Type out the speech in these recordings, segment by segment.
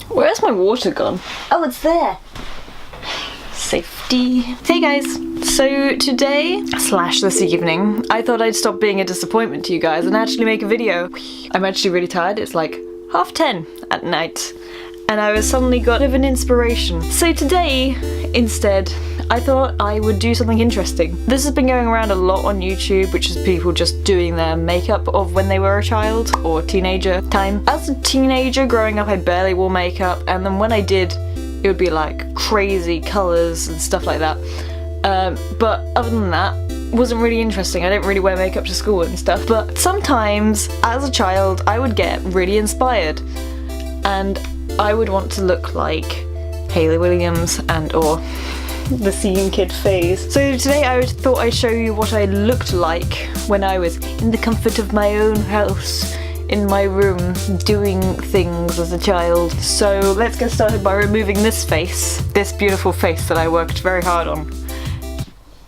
Where's my water gone? Oh, it's there. Safety. Hey guys. So today, slash this evening, I thought I'd stop being a disappointment to you guys and actually make a video. I'm actually really tired. It's like 10:30 at night. And I was suddenly got of an inspiration. So today, instead, I thought I would do something interesting. This has been going around a lot on YouTube, which is people just doing their makeup of when they were a child or teenager time. As a teenager growing up, I barely wore makeup, and then when I did, it would be like crazy colours and stuff like that. But other than that, it wasn't really interesting. I didn't really wear makeup to school and stuff. But sometimes, as a child, I would get really inspired, and I would want to look like Hayley Williams and or the scene kid phase. So today I thought I'd show you what I looked like when I was in the comfort of my own house, in my room, doing things as a child. So let's get started by removing this face, this beautiful face that I worked very hard on.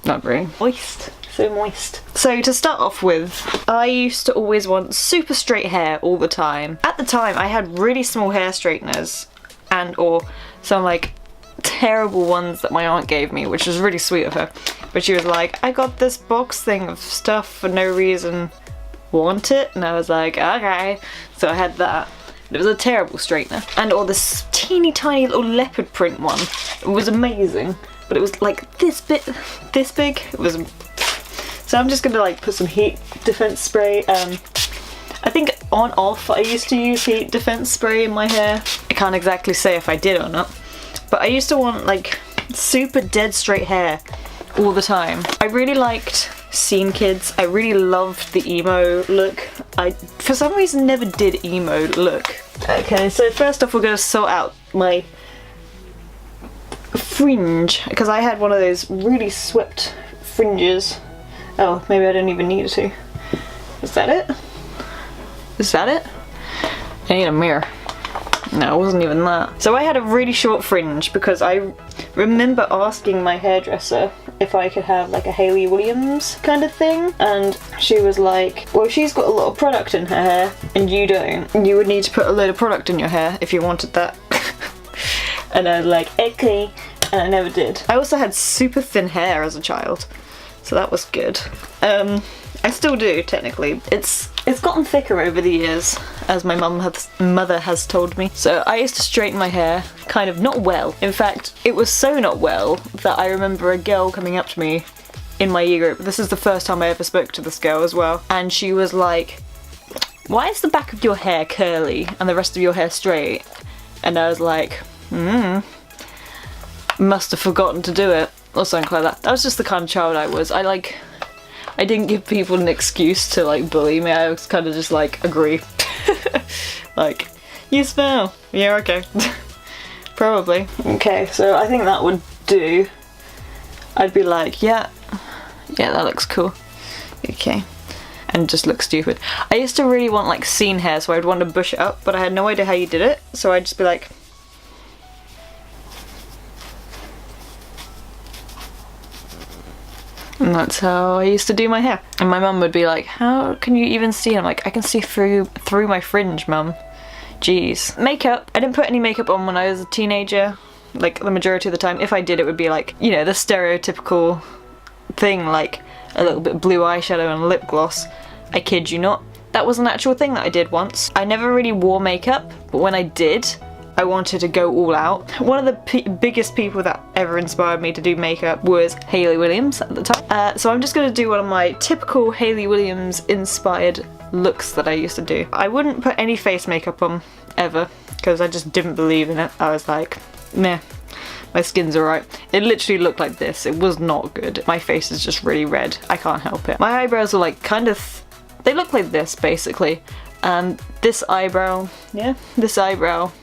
Not very moist. So moist. So to start off with, I used to always want super straight hair all the time. At the time I had really small hair straighteners and or some like terrible ones that my aunt gave me, which was really sweet of her. But she was like, I got this box thing of stuff for no reason, want it? And I was like, okay. So I had that. It was a terrible straightener. And or this teeny tiny little leopard print one. It was amazing. But it was like this big. It was. So I'm just gonna like put some heat defense spray. I think on off I used to use heat defense spray in my hair. I can't exactly say if I did or not, but I used to want like super dead straight hair all the time. I really liked scene kids. I really loved the emo look. I for some reason never did emo look. Okay, so first off we're gonna sort out my fringe, because I had one of those really swept fringes. Oh, maybe I didn't even need it to. Is that it? Is that it? I need a mirror. No, it wasn't even that. So I had a really short fringe because I remember asking my hairdresser if I could have like a Hayley Williams kind of thing, and she was like, well, she's got a lot of product in her hair and you don't. You would need to put a load of product in your hair if you wanted that. And I was like, okay, and I never did. I also had super thin hair as a child, so that was good. I still do, technically. It's gotten thicker over the years, as my mother has told me. So I used to straighten my hair, kind of not well. In fact, it was so not well that I remember a girl coming up to me in my year group. This is the first time I ever spoke to this girl as well. And she was like, why is the back of your hair curly and the rest of your hair straight? And I was like, must have forgotten to do it. Or something like that. That was just the kind of child I was. I didn't give people an excuse to like bully me. I was kind of just like, agree. Like, you smell. Yeah, okay. Probably. Okay, so I think that would do. I'd be like, yeah, that looks cool. Okay. And just look stupid. I used to really want like scene hair, so I'd want to bush it up, but I had no idea how you did it. So I'd just be like, and that's how I used to do my hair. And my mum would be like, how can you even see? And I'm like, I can see through my fringe, mum. Jeez. Makeup. I didn't put any makeup on when I was a teenager. Like, the majority of the time. If I did, it would be like, you know, the stereotypical thing, like a little bit of blue eyeshadow and lip gloss. I kid you not. That was an actual thing that I did once. I never really wore makeup, but when I did, I wanted to go all out. One of the biggest people that ever inspired me to do makeup was Hayley Williams at the time. So I'm just going to do one of my typical Hayley Williams inspired looks that I used to do. I wouldn't put any face makeup on, ever, because I just didn't believe in it. I was like, meh, my skin's alright. It literally looked like this. It was not good. My face is just really red. I can't help it. My eyebrows are like kind of, they look like this basically. And this eyebrow, yeah, this eyebrow,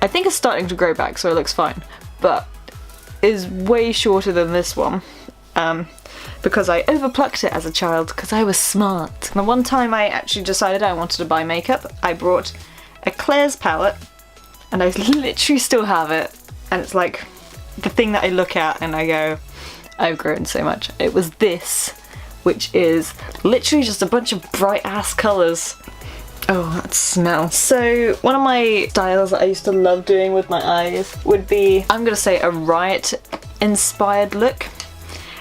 I think it's starting to grow back, so it looks fine, but is way shorter than this one, because I overplucked it as a child, because I was smart. The one time I actually decided I wanted to buy makeup, I brought a Claire's palette, and I literally still have it, and it's like the thing that I look at and I go, I've grown so much. It was this, which is literally just a bunch of bright ass colours. Oh, that smell. So one of my styles that I used to love doing with my eyes would be, I'm gonna say, a Riot inspired look.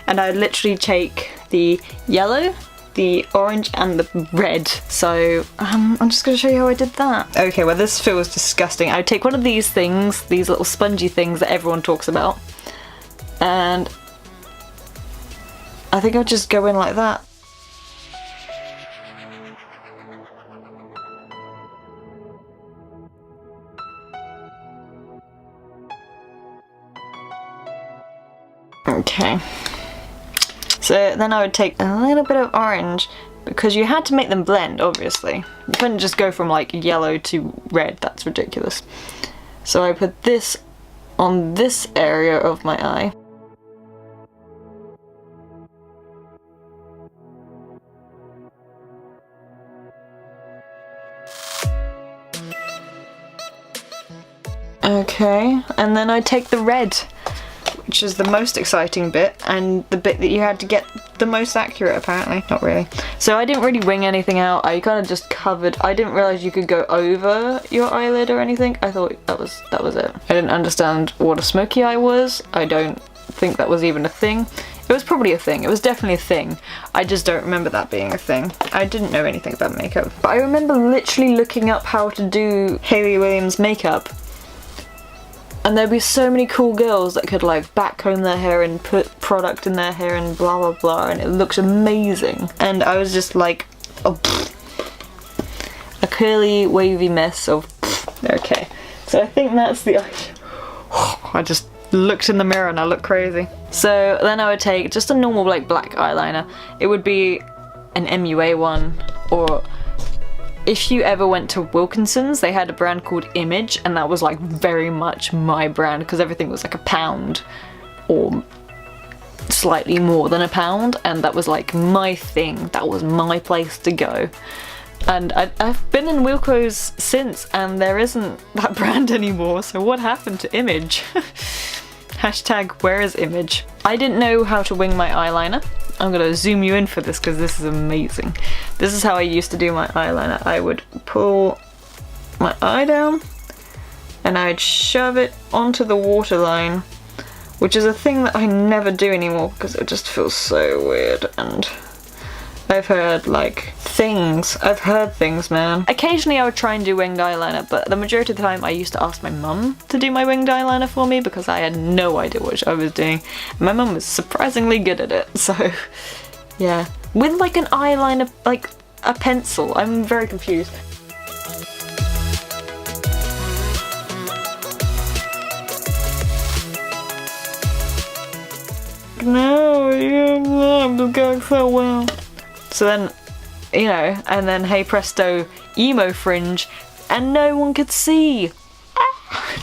And I would literally take the yellow, the orange and the red. So I'm just gonna show you how I did that. Okay, well this feels disgusting. I would take one of these things, these little spongy things that everyone talks about, and I think I'll just go in like that. Okay. So then I would take a little bit of orange, because you had to make them blend, obviously. You couldn't just go from like yellow to red, that's ridiculous. So I put this on this area of my eye. Okay, and then I take the red, which is the most exciting bit, and the bit that you had to get the most accurate, apparently. Not really. So I didn't really wing anything out, I kind of just covered. I didn't realise you could go over your eyelid or anything. I thought that was it. I didn't understand what a smoky eye was. I don't think that was even a thing. It was probably a thing, it was definitely a thing. I just don't remember that being a thing. I didn't know anything about makeup. But I remember literally looking up how to do Hayley Williams makeup. And there'd be so many cool girls that could like backcomb their hair and put product in their hair and blah blah blah, and it looks amazing. And I was just like, oh, a curly wavy mess of okay. So I think that's the I just looked in the mirror and I look crazy. So then I would take just a normal like black eyeliner. It would be an MUA one, or if you ever went to Wilkinson's, they had a brand called Image, and that was like very much my brand, because everything was like £1 or slightly more than £1, and that was like my thing. That was my place to go. And I've been in Wilco's since, and there isn't that brand anymore, so what happened to Image? Hashtag where is Image? I didn't know how to wing my eyeliner. I'm gonna zoom you in for this because this is amazing. This is how I used to do my eyeliner. I would pull my eye down and I'd shove it onto the waterline, which is a thing that I never do anymore because it just feels so weird. And I've heard like things. I've heard things, man. Occasionally I would try and do winged eyeliner, but the majority of the time I used to ask my mum to do my winged eyeliner for me because I had no idea what I was doing. My mum was surprisingly good at it, so yeah. With like an eyeliner, like a pencil, I'm very confused. No, I'm just going so well. So then, you know, and then hey presto, emo fringe, and no one could see.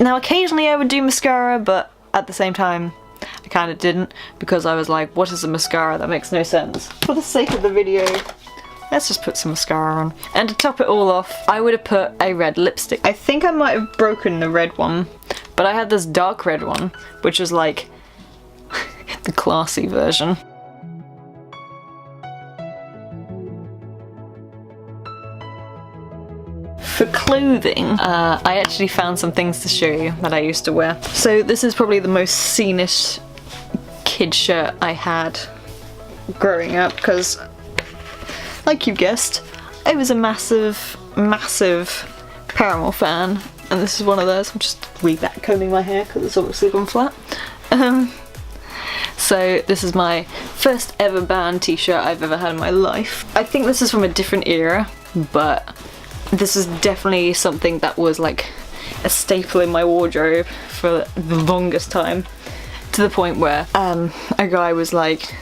Now occasionally I would do mascara, but at the same time I kind of didn't, because I was like, what is a mascara? That makes no sense. For the sake of the video, let's just put some mascara on. And to top it all off, I would have put a red lipstick. I think I might have broken the red one, but I had this dark red one, which was like the classy version. For clothing, I actually found some things to show you that I used to wear. So this is probably the most sceenish kid shirt I had growing up, because, like you guessed, I was a massive, massive Paramore fan, and this is one of those. I'm just re-backcombing my hair because it's obviously gone flat. So this is my first ever band t-shirt I've ever had in my life. I think this is from a different era, but this is definitely something that was like a staple in my wardrobe for the longest time, to the point where a guy was like,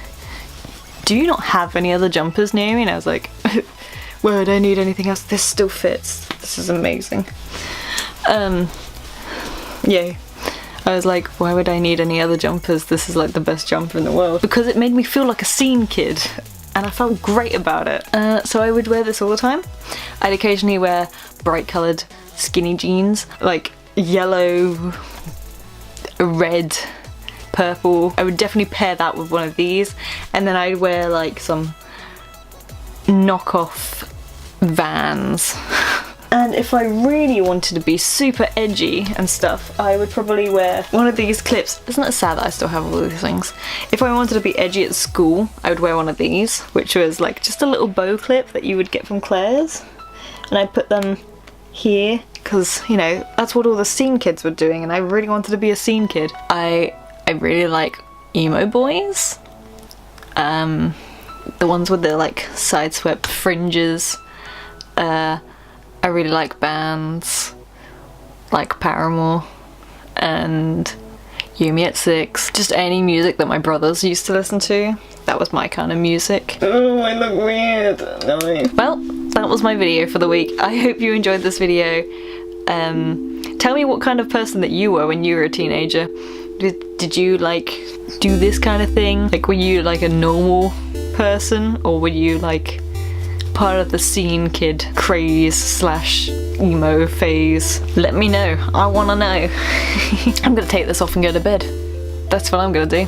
do you not have any other jumpers near me? And I was like, well, I don't need anything else, this still fits, this is amazing. Yeah, I was like, why would I need any other jumpers? This is like the best jumper in the world, because it made me feel like a scene kid. And I felt great about it. So I would wear this all the time. I'd occasionally wear bright coloured skinny jeans, like yellow, red, purple. I would definitely pair that with one of these. And then I'd wear like some knockoff Vans. And if I really wanted to be super edgy and stuff, I would probably wear one of these clips. Isn't it sad that I still have all these things? If I wanted to be edgy at school, I would wear one of these, which was like just a little bow clip that you would get from Claire's. And I'd put them here, because, you know, that's what all the scene kids were doing, and I really wanted to be a scene kid. I really like emo boys. The ones with the like sideswept fringes. I really like bands like Paramore and Yumi at 6. Just any music that my brothers used to listen to. That was my kind of music. Oh, I look weird. No. Well, that was my video for the week. I hope you enjoyed this video. Tell me what kind of person that you were when you were a teenager. Did you like do this kind of thing? Like, were you like a normal person, or were you like part of the scene kid craze slash emo phase? Let me know. I wanna know. I'm gonna take this off and go to bed. That's what I'm gonna do.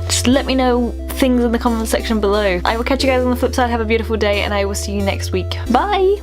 Just let me know things in the comment section below. I will catch you guys on the flip side. Have a beautiful day, and I will see you next week. Bye!